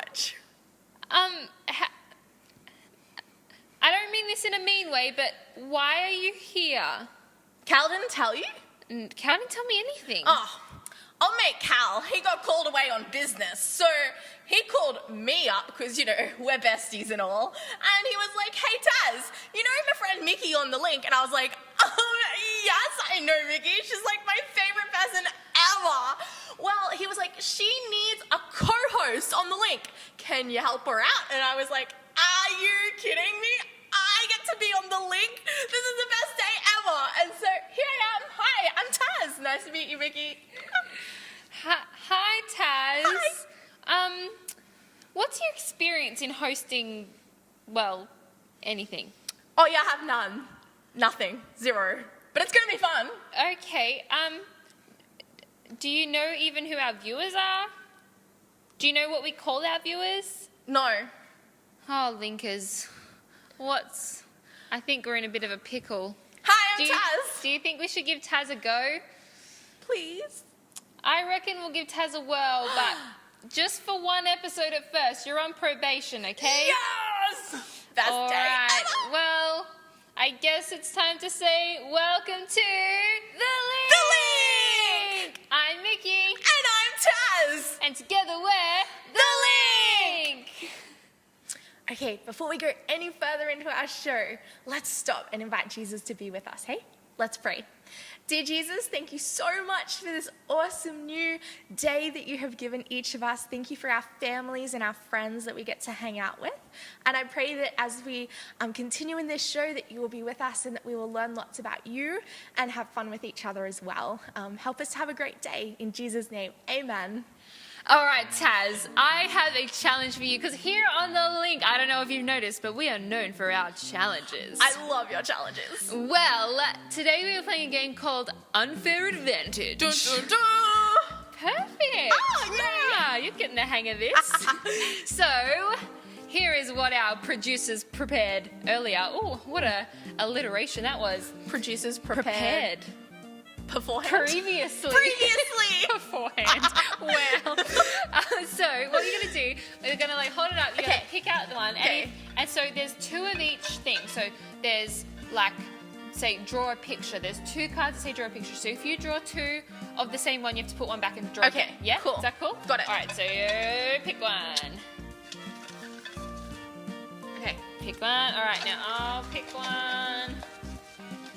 much. I don't mean this in a mean way, but why are you here? Cal didn't tell you? Cal didn't tell me anything. Oh, I'll make Cal. He got called away on business. So he called me up because, we're besties and all. And he was like, hey, Taz, you know my friend Mickey on the link? And I was like, yes, I know Mickey. She's like my favorite person ever. Well, he was like, she needs a co-host on the link. Can you help her out? And I was like, are you kidding me? I get to be on the link. This is the best day ever. And so here I am. Hi, I'm Taz. Nice to meet you, Mickey. Hi, Taz. Hi. What's your experience in hosting, anything? Oh, yeah, I have none. Nothing. Zero. But it's going to be fun. Okay, do you know even who our viewers are? Do you know what we call our viewers? No. Oh, linkers. I think we're in a bit of a pickle. Hi, I'm Taz. Do you think we should give Taz a go? Please. I reckon we'll give Taz a whirl, but just for one episode at first. You're on probation, okay? Yes! Best All day right. ever. Well, I guess it's time to say welcome to The Link! The Link! I'm Mickey. And I'm Taz. And together we're The Link! Okay, before we go any further into our show, let's stop and invite Jesus to be with us, hey? Let's pray. Dear Jesus, thank you so much for this awesome new day that you have given each of us. Thank you for our families and our friends that we get to hang out with. And I pray that as we continue in this show, that you will be with us and that we will learn lots about you and have fun with each other as well. Help us to have a great day. In Jesus' name, amen. All right, Taz, I have a challenge for you because here on The Link, I don't know if you've noticed, but we are known for our challenges. I love your challenges. Well, today we are playing a game called Unfair Advantage. Dun, dun, dun. Perfect. Oh, yeah. You're getting the hang of this. So, here is what our producers prepared earlier. Oh, what a alliteration that was. Producers prepared. Beforehand? Previously. Beforehand. Wow. So what you're going to do, you're going to hold it up. You're going to pick out the one. Okay. And so there's two of each thing. So there's say draw a picture. There's two cards that say draw a picture. So if you draw two of the same one, you have to put one back and draw Okay, again. Yeah? cool. Is that cool? Got it. All right, so you pick one. Okay, pick one. All right, now I'll pick one.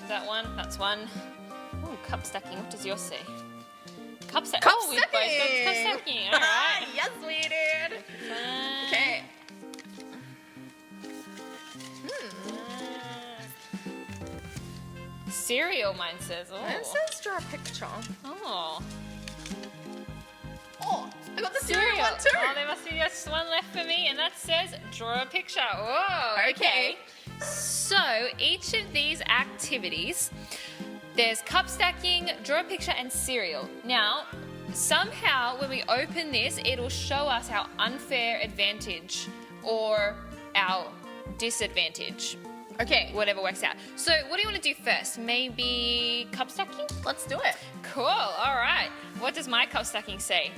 Is that one? That's one. Oh, cup stacking. What does yours say? Cup stacking. Oh, we've both got cup stacking. All right. Yes, we did. Okay. Cereal, mine says. Oh. Mine says draw a picture. Oh. Oh, I got the cereal one too. Oh, there must be just one left for me, and that says draw a picture. Oh, Okay. So each of these activities, there's cup stacking, draw a picture, and cereal. Now, somehow when we open this, it'll show us our unfair advantage or our disadvantage. Okay. Whatever works out. So what do you want to do first? Maybe cup stacking? Let's do it. Cool. All right. What does my cup stacking say?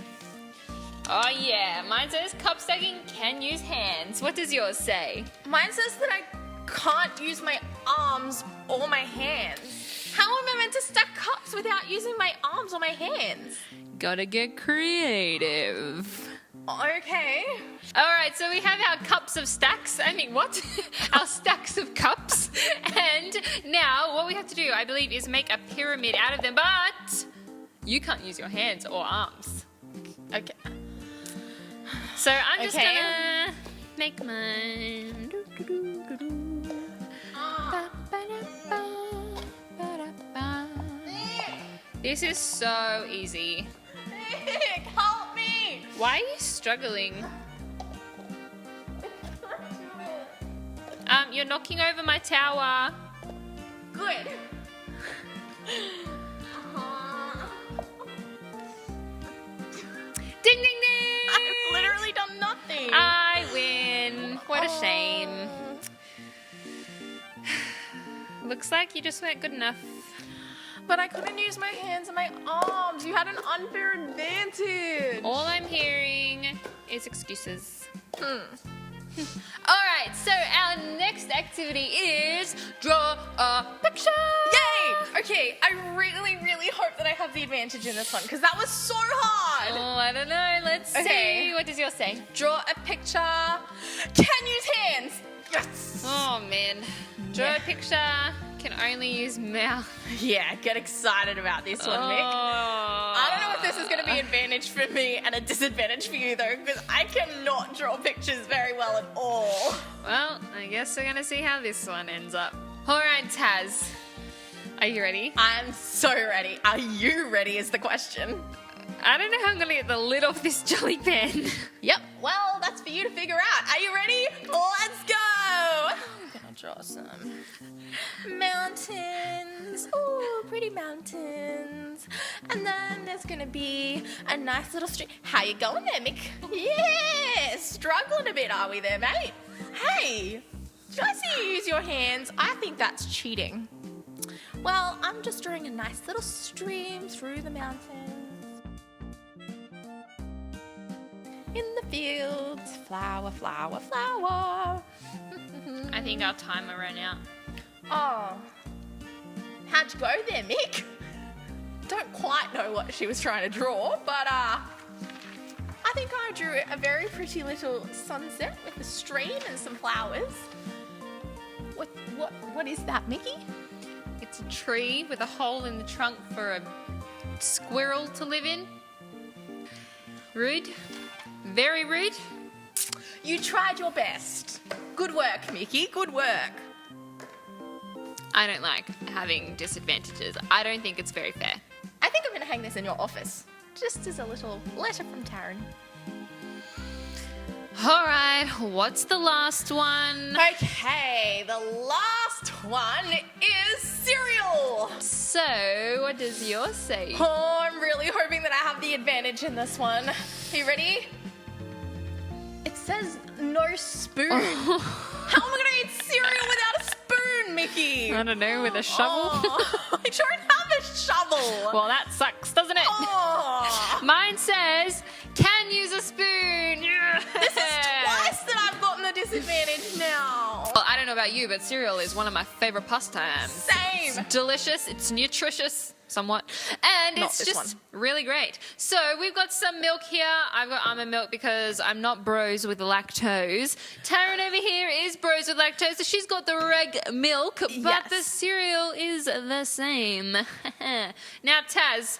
Oh, yeah. Mine says cup stacking can use hands. What does yours say? Mine says that I can't use my arms or my hands. How am I meant to stack cups without using my arms or my hands? Gotta get creative. Okay. All right, so we have our cups of stacks. I mean, what? Our stacks of cups. And now what we have to do, I believe, is make a pyramid out of them. But you can't use your hands or arms. Okay. So I'm just gonna make mine. This is so easy. Nick, help me! Why are you struggling? You're knocking over my tower. Good. Ding, ding, ding! I've literally done nothing. I win. What a shame. Looks like you just weren't good enough. But I couldn't use my hands and my arms. You had an unfair advantage. All I'm hearing is excuses. All right, so our next activity is draw a picture. Yay! Okay, I really, really hope that I have the advantage in this one because that was so hard. Oh, I don't know. Let's Okay. see. What does yours say? Draw a picture. Can use hands. Yes. Oh, man. Draw a picture. Can only use mouth. Yeah, get excited about this one, Mick. I don't know if this is going to be an advantage for me and a disadvantage for you, though, because I cannot draw pictures very well at all. Well, I guess we're going to see how this one ends up. All right, Taz. Are you ready? I'm so ready. Are you ready is the question. I don't know how I'm going to get the lid off this jelly pen. Yep, well, that's for you to figure out. Are you ready? Let's go! I'm going to draw some mountains. Ooh, pretty mountains. And then there's going to be a nice little street. How you going there, Mick? Yeah, struggling a bit, are we there, mate? Hey, did I see you use your hands? I think that's cheating. Well, I'm just drawing a nice little stream through the mountains. In the fields, flower, flower, flower. I think our timer ran out. Oh, how'd you go there, Mick? Don't quite know what she was trying to draw, but I think I drew a very pretty little sunset with a stream and some flowers. What is that, Mickey? It's a tree with a hole in the trunk for a squirrel to live in. Rude. Very rude. You tried your best. Good work, Mickey. Good work. I don't like having disadvantages. I don't think it's very fair. I think I'm going to hang this in your office, just as a little letter from Taryn. All right, what's the last one? Okay, the last one is cereal. So, what does yours say? Oh, I'm really hoping that I have the advantage in this one. Are you ready? It says no spoon. How am I going to eat cereal without a spoon, Mickey? I don't know, with a shovel? Oh, I don't have a shovel. Well, that sucks, doesn't it? Oh. Mine says, can use a spoon. This is twice that I've gotten the disadvantage now. Well, I don't know about you, but cereal is one of my favorite pastimes. Same. It's delicious, it's nutritious, somewhat, and Not it's this just one. really great. So we've got some milk here. I've got almond milk because I'm not bros with lactose. Taryn over here is bros with lactose, so she's got the reg milk, but Yes. the cereal is the same. Now, Taz,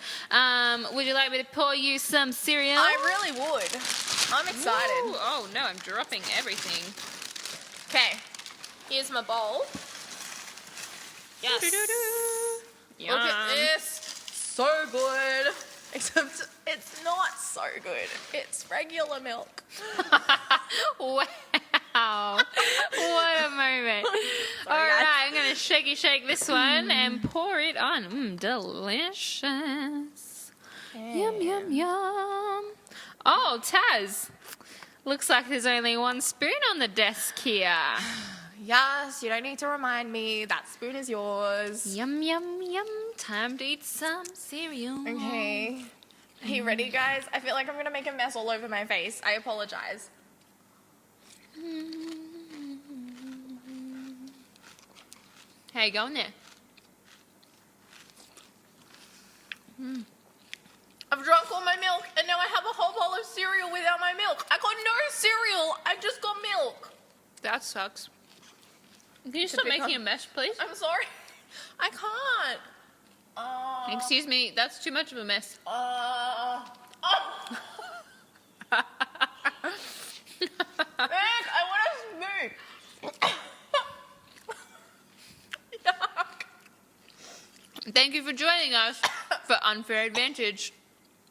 would you like me to pour you some cereal? I really would. I'm excited. Ooh, oh no, I'm dropping everything. Okay, here's my bowl. Yes. Look at this. So good. Except it's not so good. It's regular milk. Wow. What a moment. All guys. right, I'm going to shake this one and pour it on. Delicious. Yum, yum, yum. Oh, Taz. Looks like there's only one spoon on the desk here. Yes, you don't need to remind me. That spoon is yours. Yum, yum, yum. Time to eat some cereal. Okay. Are you ready, guys? I feel like I'm going to make a mess all over my face. I apologize. How you going there? I've drunk all my milk, and now I have a whole bowl of cereal without my milk. I got no cereal. I just got milk. That sucks. Can you stop big making one. a mess, please? I'm sorry. I can't. Excuse me, that's too much of a mess. Oh. Meg, I want a spoon. Yuck. Thank you for joining us for Unfair Advantage,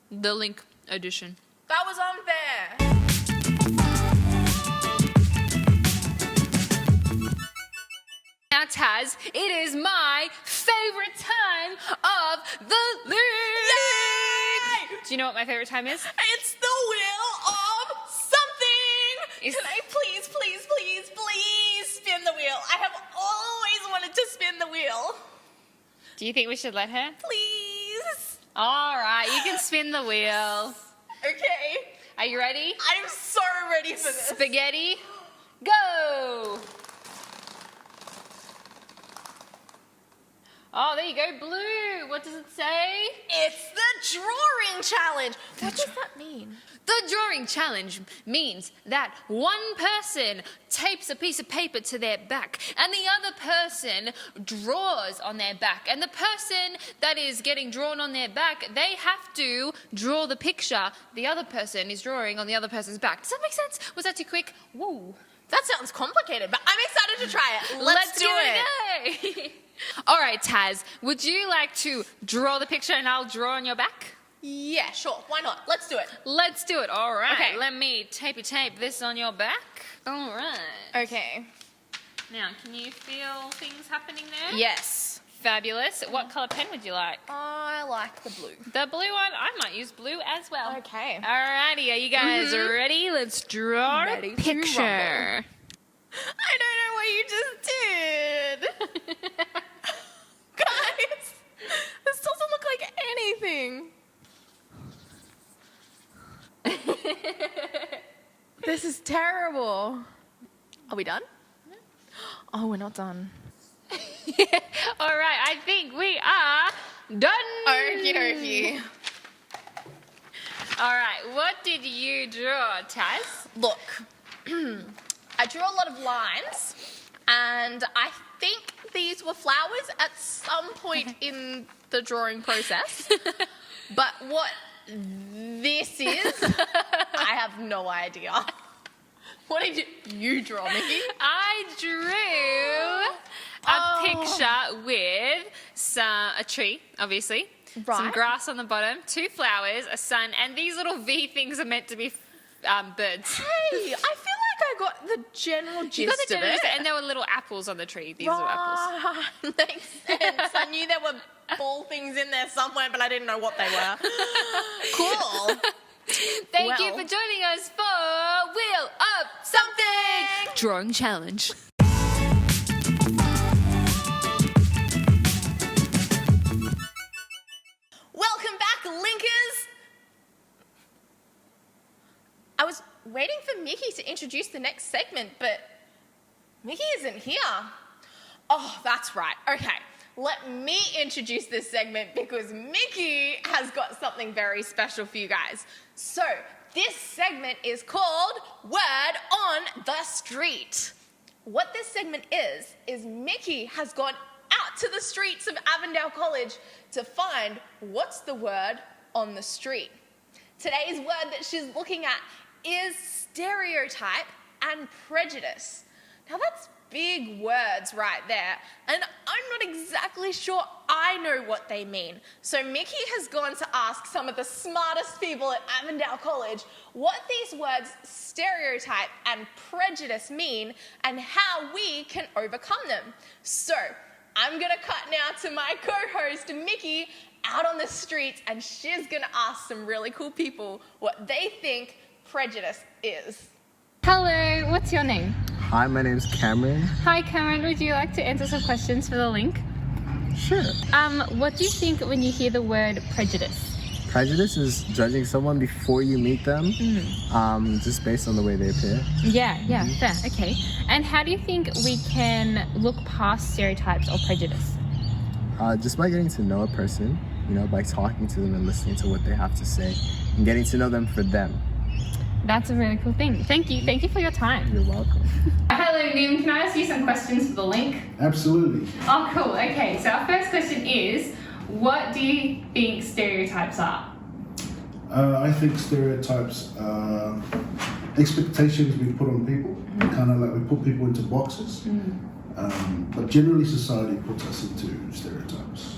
the Link edition. That was unfair. Now, Taz, it is my favorite time of the league. Yay! Do you know what my favorite time is? It's the wheel of something. Is- Can I please, please, please, please spin the wheel? I have always wanted to spin the wheel. Do you think we should let her? Please. All right, you can spin the wheel. Okay. Are you ready? I'm so ready for this. Spaghetti, go! Oh, there you go, blue. What does it say? It's the drawing challenge. What does that mean? The drawing challenge means that one person tapes a piece of paper to their back and the other person draws on their back. And the person that is getting drawn on their back, they have to draw the picture the other person is drawing on the other person's back. Does that make sense? Was that too quick? Whoa. That sounds complicated, but I'm excited to try it. Let's do it. Give it a go. All right, Taz, would you like to draw the picture and I'll draw on your back? Yeah, sure. Why not? Let's do it. Let's do it. All right. Okay. Let me tape this on your back. All right. Okay. Now, can you feel things happening there? Yes. Fabulous. What color pen would you like? I like the blue. The blue one? I might use blue as well. Okay. Alrighty, are you guys ready? Let's draw Ready a to picture. rumble. I don't know what you just did. Guys, this doesn't look like anything. This is terrible. Are we done? Oh, we're not done. All right, I think we are done. Okie dokie. All right, what did you draw, Taz? Look, I drew a lot of lines, and I think these were flowers at some point in the drawing process. But what this is, I have no idea. What did you draw, Mickey? I drew a picture with a tree, obviously. Right. Some grass on the bottom, 2 flowers, a sun, and these little V things are meant to be birds. Hey, I feel like I got the general gist You got the of general it. and there were little apples on the tree. These are apples. Makes sense. I knew there were ball things in there somewhere, but I didn't know what they were. Cool. Thank you for joining us for Wheel Up Something Drawing Challenge. Welcome back, Linkers. I was waiting for Mickey to introduce the next segment, but Mickey isn't here. Oh, that's right. Okay, let me introduce this segment because Mickey has got something very special for you guys. So, this segment is called Word on the Street. What this segment is Mickey has gone out to the streets of Avondale College to find what's the word on the street. Today's word that she's looking at is stereotype and prejudice. Now that's big words right there, and I'm not exactly sure I know what they mean. So Mickey has gone to ask some of the smartest people at Avondale College what these words stereotype and prejudice mean and how we can overcome them. So I'm gonna cut now to my co-host Mickey out on the streets, and she's gonna ask some really cool people what they think prejudice is. Hello, what's your name? Hi, my name's Cameron. Hi Cameron, would you like to answer some questions for the link? Sure. What do you think when you hear the word prejudice? Prejudice is judging someone before you meet them, just based on the way they appear. Yeah, fair, okay. And how do you think we can look past stereotypes or prejudice? Just by getting to know a person, by talking to them and listening to what they have to say and getting to know them for them. That's a really cool thing. Thank you for your time. You're welcome. Hello Nim, can I ask you some questions for the link? Absolutely. Oh cool, okay, so our first question is, what do you think stereotypes are? I think stereotypes are expectations we put on people. Kind of like we put people into boxes. But generally society puts us into stereotypes.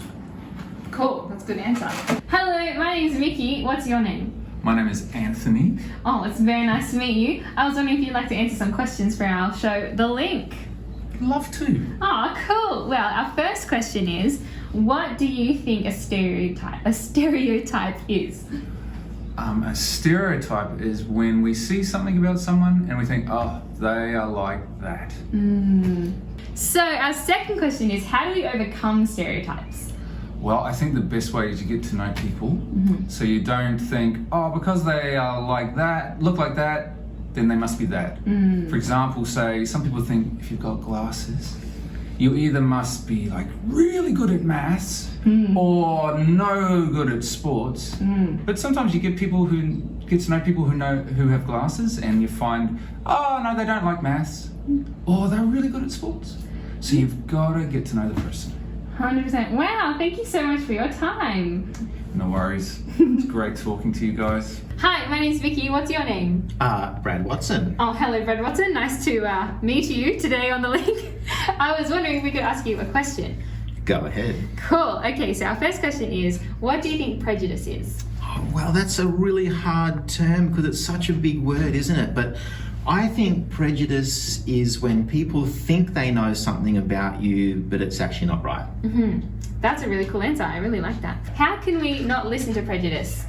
Cool, that's a good answer. Hello, my name is Vicky. What's your name? My name is Anthony. Oh, it's very nice to meet you. I was wondering if you'd like to answer some questions for our show, The Link. Love to. Oh, cool. Well, our first question is, what do you think a stereotype is? A stereotype is when we see something about someone and we think, oh, they are like that. So our second question is, how do we overcome stereotypes? Well, I think the best way is to get to know people, so you don't think, oh, because they are like that, look like that, then they must be that. For example, say some people think if you've got glasses, you either must be like really good at maths or no good at sports. But sometimes you get to know people who have glasses, and you find, oh no, they don't like maths, or they're really good at sports. So you've got to get to know the person. 100%. Wow, thank you so much for your time. No worries. It's great talking to you guys. Hi, my name's Vicky. What's your name? Brad Watson. Oh, hello, Brad Watson. Nice to meet you today on the link. I was wondering if we could ask you a question. Go ahead. Cool. Okay, so our first question is, what do you think prejudice is? Oh, well, that's a really hard term because it's such a big word, isn't it? But I think prejudice is when people think they know something about you, but it's actually not right. That's a really cool answer. I really like that. How can we not listen to prejudice?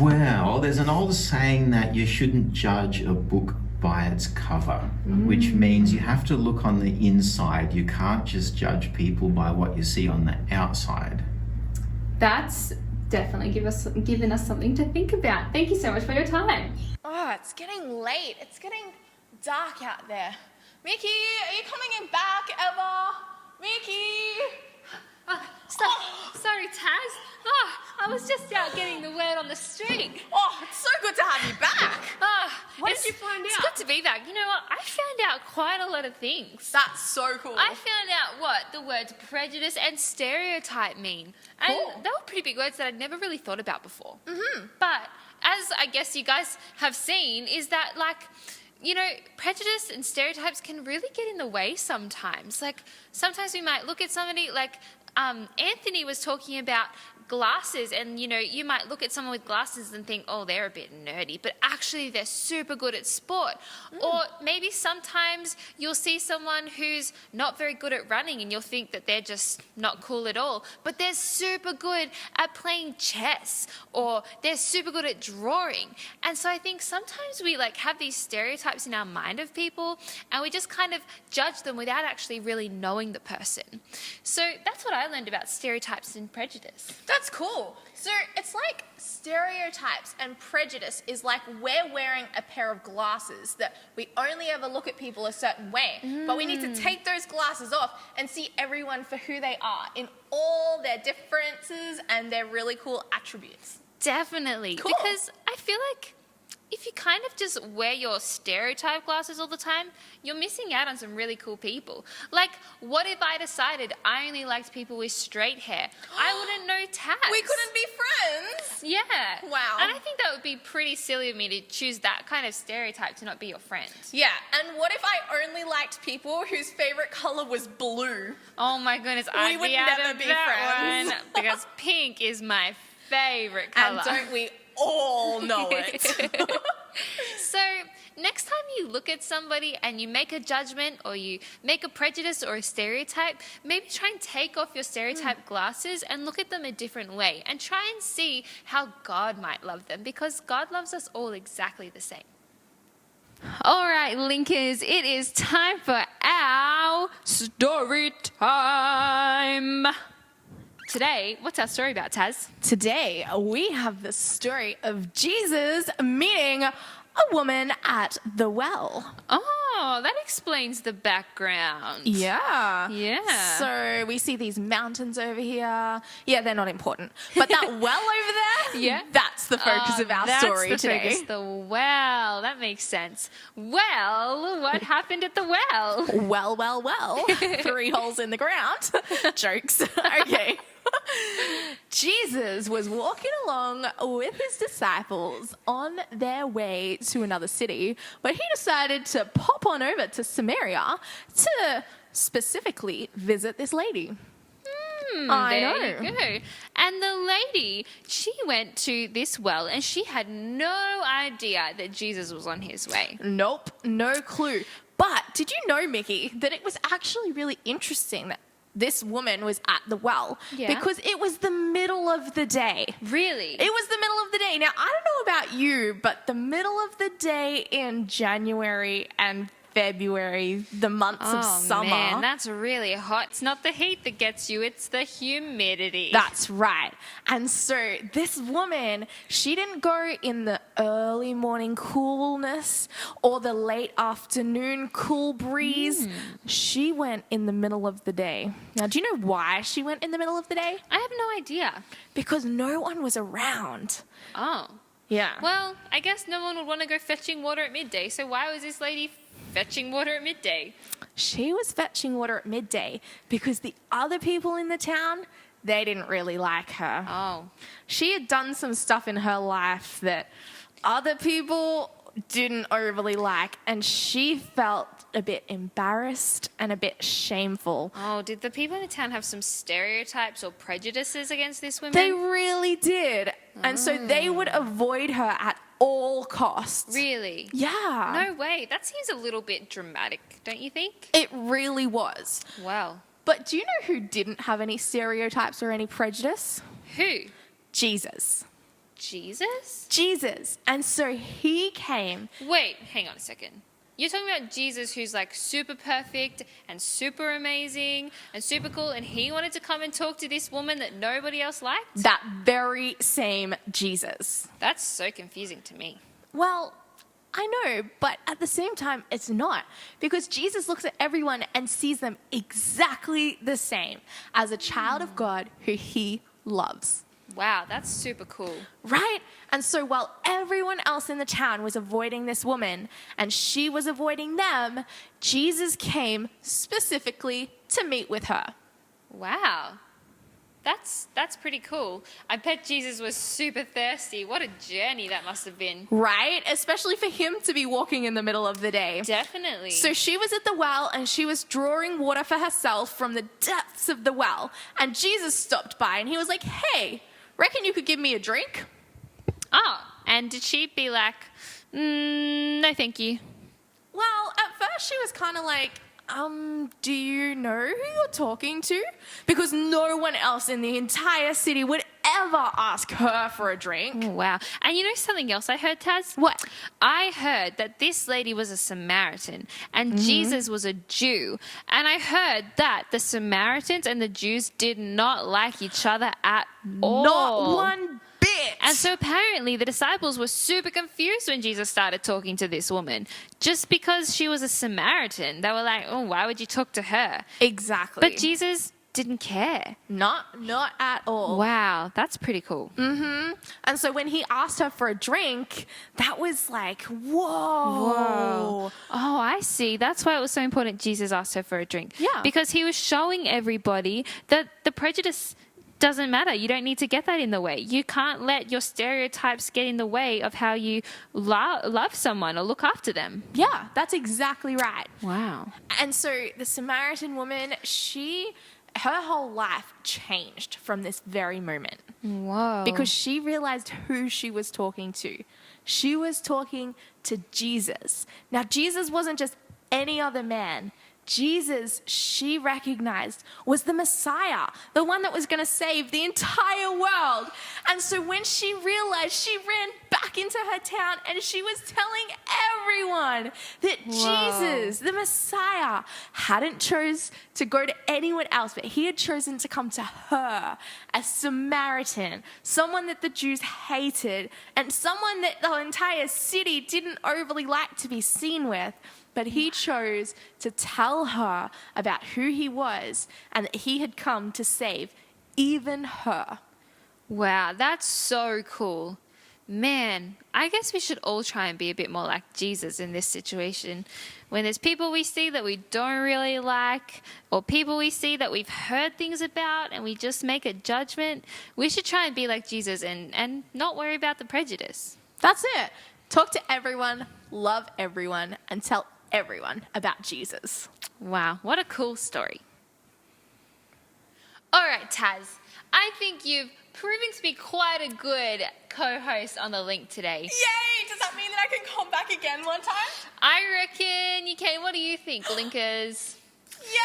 Well, there's an old saying that you shouldn't judge a book by its cover, which means you have to look on the inside. You can't just judge people by what you see on the outside. That's definitely given us something to think about. Thank you so much for your time. Oh, it's getting late. It's getting dark out there. Mickey, are you coming in back ever? Mickey! Sorry, Taz. I was just out getting the word on the street. Oh, it's so good to have you back. What did you find out? It's good to be back. You know what? I found out quite a lot of things. That's so cool. I found out what the words prejudice and stereotype mean. And they were pretty big words that I'd never really thought about before. But as I guess you guys have seen, is that prejudice and stereotypes can really get in the way sometimes. Like, sometimes we might look at somebody, like Anthony was talking about glasses, and you might look at someone with glasses and think, oh, they're a bit nerdy, but actually they're super good at sport. Or maybe sometimes you'll see someone who's not very good at running and you'll think that they're just not cool at all, but they're super good at playing chess, or they're super good at drawing. And so I think sometimes we have these stereotypes in our mind of people, and we just kind of judge them without actually really knowing the person. So that's what I learned about stereotypes and prejudice. That's cool. So it's like stereotypes and prejudice is like we're wearing a pair of glasses that we only ever look at people a certain way. But we need to take those glasses off and see everyone for who they are in all their differences and their really cool attributes. Definitely. Cool. Because I feel like if you kind of just wear your stereotype glasses all the time, you're missing out on some really cool people. Like, what if I decided I only liked people with straight hair? I wouldn't know Taz. We couldn't be friends. Yeah. Wow. And I think that would be pretty silly of me to choose that kind of stereotype to not be your friend. Yeah, and what if I only liked people whose favorite color was blue? Oh my goodness, I'd would be out never of be that friends. one because pink is my favorite color. And don't we all know it? So next time you look at somebody and you make a judgment or you make a prejudice or a stereotype, maybe try and take off your stereotype glasses and look at them a different way and try and see how God might love them, because God loves us all exactly the same. All right, Linkers, it is time for our story time. Today, what's our story about, Taz? Today, we have the story of Jesus meeting a woman at the well. Oh, that explains the background. Yeah. Yeah. So we see these mountains over here. Yeah, they're not important. But that well over there, Yeah. that's the focus of our story that's the today. Focus, the well. That makes sense. Well, what happened at the well? Well. 3 holes in the ground. Jokes. Okay. Jesus was walking along with his disciples on their way to another city, but he decided to pop on over to Samaria to specifically visit this lady. I know. There you go. And the lady, she went to this well and she had no idea that Jesus was on his way. Nope, no clue. But did you know, Mickey, that it was actually really interesting that this woman was at the well? Yeah. Because it was the middle of the day. Really? It was the middle of the day. Now, I don't know about you, but the middle of the day in January and February, the months of summer. Man, that's really hot. It's not the heat that gets you, it's the humidity. That's right. And so this woman, she didn't go in the early morning coolness or the late afternoon cool breeze. She went in the middle of the day. Now, do you know why she went in the middle of the day? I have no idea. Because no one was around. Oh. Yeah. Well, I guess no one would want to go fetching water at midday, so why was this lady fetching water at midday? She was fetching water at midday because the other people in the town, they didn't really like her. Oh. She had done some stuff in her life that other people didn't overly like, and she felt a bit embarrassed and a bit shameful. Oh, did the people in the town have some stereotypes or prejudices against this woman? They really did. And so they would avoid her at all costs. Really? Yeah. No way. That seems a little bit dramatic, don't you think? It really was. Wow. But do you know who didn't have any stereotypes or any prejudice? Who? Jesus. Jesus? Jesus. And so he came. Wait, hang on a second. You're talking about Jesus who's like super perfect and super amazing and super cool, and he wanted to come and talk to this woman that nobody else liked? That very same Jesus. That's so confusing to me. Well, I know, but at the same time, it's not. Because Jesus looks at everyone and sees them exactly the same as a child of God who he loves. Wow, that's super cool. Right? And so while everyone else in the town was avoiding this woman and she was avoiding them, Jesus came specifically to meet with her. Wow. That's pretty cool. I bet Jesus was super thirsty. What a journey that must have been. Right? Especially for him to be walking in the middle of the day. Definitely. So she was at the well and she was drawing water for herself from the depths of the well. And Jesus stopped by and he was like, "Hey, reckon you could give me a drink?" Oh, and did she be like, no thank you? Well, at first she was kind of like, do you know who you're talking to? Because no one else in the entire city would ever ask her for a drink. Oh, wow. And you know something else I heard, Taz? What? I heard that this lady was a Samaritan and Jesus was a Jew. And I heard that the Samaritans and the Jews did not like each other at all. Not one bit. And so apparently the disciples were super confused when Jesus started talking to this woman. Just because she was a Samaritan, they were like, oh, why would you talk to her? Exactly. But Jesus didn't care. Not at all. Wow, that's pretty cool. And so when he asked her for a drink, that was like, whoa. Oh, I see. That's why it was so important Jesus asked her for a drink. Yeah. Because he was showing everybody that the prejudice doesn't matter. You don't need to get that in the way. You can't let your stereotypes get in the way of how you love someone or look after them. Yeah, that's exactly right. Wow. And so the Samaritan woman, her whole life changed from this very moment. Whoa. Because she realized who she was talking to. She was talking to Jesus. Now, Jesus wasn't just any other man. Jesus, she recognized, was the Messiah, the one that was going to save the entire world. And so when she realized, she ran back into her town and she was telling everyone that Jesus, the Messiah, hadn't chose to go to anyone else, but he had chosen to come to her, a Samaritan, someone that the Jews hated and someone that the entire city didn't overly like to be seen with. But he chose to tell her about who he was and that he had come to save even her. Wow, that's so cool. Man, I guess we should all try and be a bit more like Jesus in this situation. When there's people we see that we don't really like, or people we see that we've heard things about and we just make a judgment, we should try and be like Jesus and not worry about the prejudice. That's it. Talk to everyone, love everyone, and tell everyone about Jesus. Wow, what a cool story. All right, Taz, I think you've proven to be quite a good co-host on the link today. Yay! Does that mean that I can come back again one time? I reckon you can. What do you think, Linkers? Yay!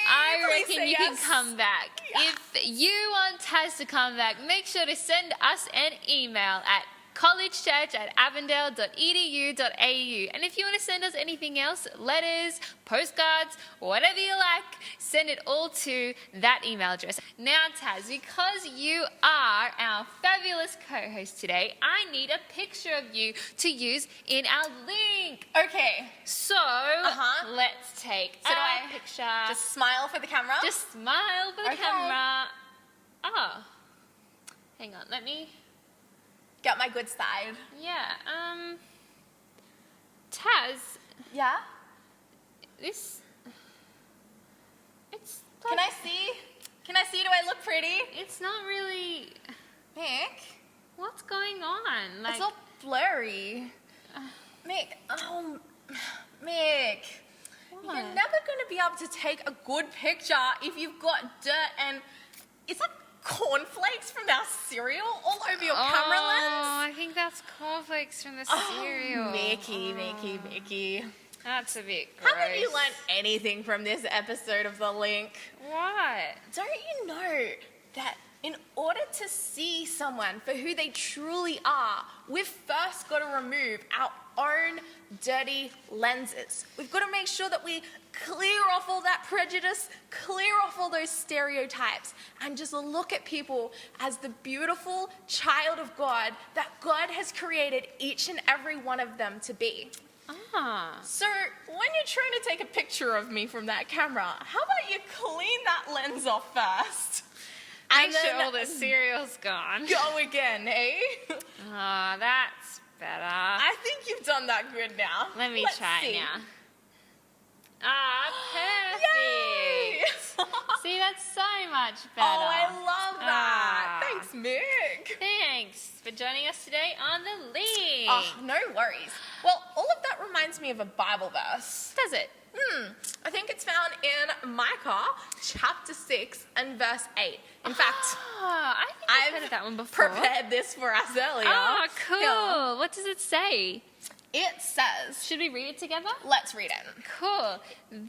I Please reckon say you yes. can come back. Yeah. If you want Taz to come back, make sure to send us an email at collegechurch@avondale.edu.au. And if you want to send us anything else, letters, postcards, whatever you like, send it all to that email address. Now, Taz, because you are our fabulous co-host today, I need a picture of you to use in our link. Okay. So, let's take So do I a picture. Just smile for the camera? Just smile for the Okay. camera. Oh. Hang on, let me... get my good side. Yeah, Taz, Yeah? this... It's... Can I see? Can I see? Do I look pretty? It's not really... Mick, What's going on? Like, it's all blurry. Mick, Mick, what? you're never going to be able to take a good picture if you've got dirt and it's like cornflakes from our cereal all over your camera lens. I think that's cornflakes from the Oh, cereal. Mickey. That's a bit gross. Haven't you learned anything from this episode of The Link? What? Don't you know that in order to see someone for who they truly are, we've first got to remove our own dirty lenses. We've got to make sure that we clear off all that prejudice, clear off all those stereotypes, and just look at people as the beautiful child of God that God has created each and every one of them to be. So when you're trying to take a picture of me from that camera, how about you clean that lens off first? Make And sure then all the cereal's gone. go again, eh? Oh, that's better. I think you've done that good now. Let me Let's try see. now. Ah, Yay! perfect. See, that's so much better. Oh, I love that. Ah. Thanks, Mick. Thanks for joining us today on The Link. Oh, no worries. Well, all of that reminds me of a Bible verse. Does it? I think it's found in Micah chapter 6 and verse 8. In fact, I think I've heard of that one before. prepared this for us earlier. Oh, cool. Yeah. What does it say? It says, Should we read it together? let's read it. Cool.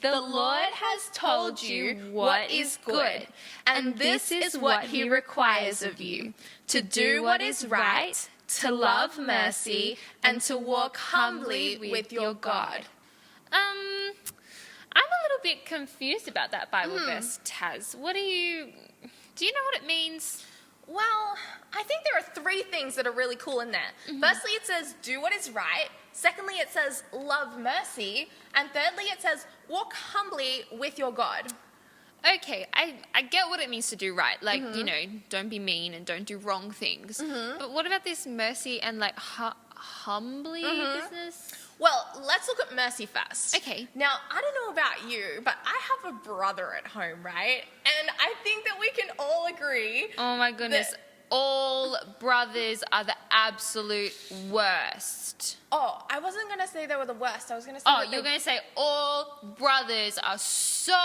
The Lord has told you what is good, and this is what He requires of you: to do what is right, to love mercy, and to walk humbly with your God. I'm a little bit confused about that Bible verse, Taz. Do you know what it means? Well, I think there are three things that are really cool in there. Firstly, it says, do what is right. Secondly, it says, love mercy. And thirdly, it says, walk humbly with your God. Okay, I get what it means to do right. Like, don't be mean and don't do wrong things. But what about this mercy and, like, humbly business? Well, let's look at mercy first. Okay. Now, I don't know about you, but I have a brother at home, right? And I think that we can all agree. Oh my goodness. All brothers are the absolute worst. Oh, I wasn't going to say they were the worst. I was going to say Oh, that you're going to say all brothers are so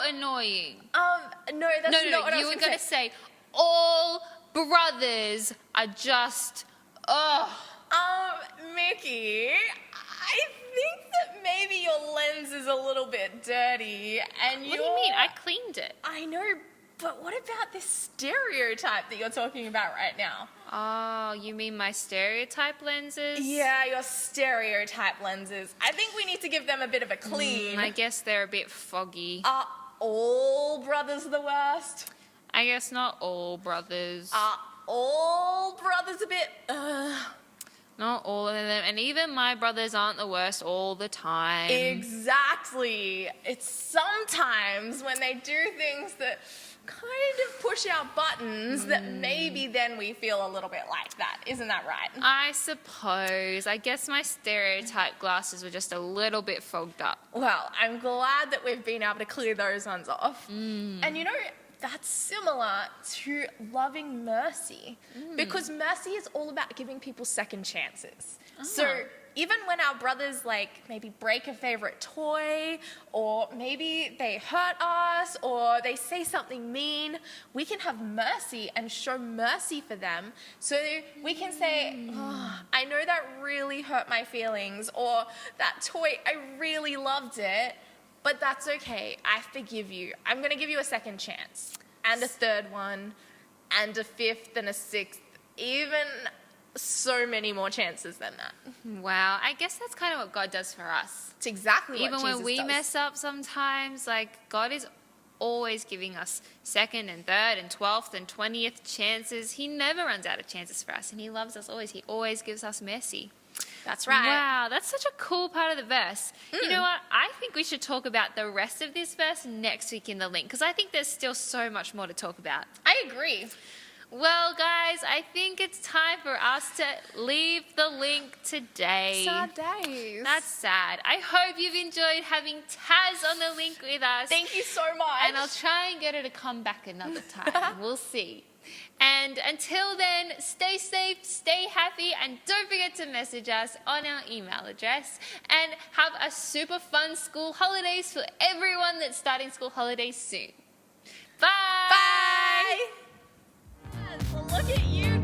annoying. No, that's No, not what I you was were going going to to say. say all brothers are just, Mickey, I think that maybe your lens is a little bit dirty, and What do you mean? I cleaned it. I know, but what about this stereotype that you're talking about right now? Oh, you mean my stereotype lenses? Yeah, your stereotype lenses. I think we need to give them a bit of a clean. I guess they're a bit foggy. Are all brothers the worst? I guess not all brothers. Are all brothers a bit... Not all of them. And even my brothers aren't the worst all the time. Exactly. It's sometimes when they do things that kind of push our buttons that maybe then we feel a little bit like that. Isn't that right? I suppose. I guess my stereotype glasses were just a little bit fogged up. Well, I'm glad that we've been able to clear those ones off. And you know, that's similar to loving mercy because mercy is all about giving people second chances. So even when our brothers like maybe break a favorite toy or maybe they hurt us or they say something mean, we can have mercy and show mercy for them. So we can say, oh, I know that really hurt my feelings, or that toy, I really loved it. But that's okay. I forgive you. I'm going to give you a second chance. And a third one. And a fifth and a sixth. Even so many more chances than that. Wow, I guess that's kind of what God does for us. It's exactly Even what when Jesus we does. mess up sometimes, like God is always giving us second and third and 12th and 20th chances. He never runs out of chances for us, and he loves us always. He always gives us mercy. That's right. Wow, that's such a cool part of the verse. You know what? I think we should talk about the rest of this verse next week in the link, because I think there's still so much more to talk about. I agree. Well, guys, I think it's time for us to leave the link today. Sad days. That's sad. I hope you've enjoyed having Taz on the link with us. Thank you so much. And I'll try and get her to come back another time. We'll see. And until then, stay safe, stay happy, and don't forget to message us on our email address. And have a super fun school holidays for everyone that's starting school holidays soon. Bye! Bye. Look at you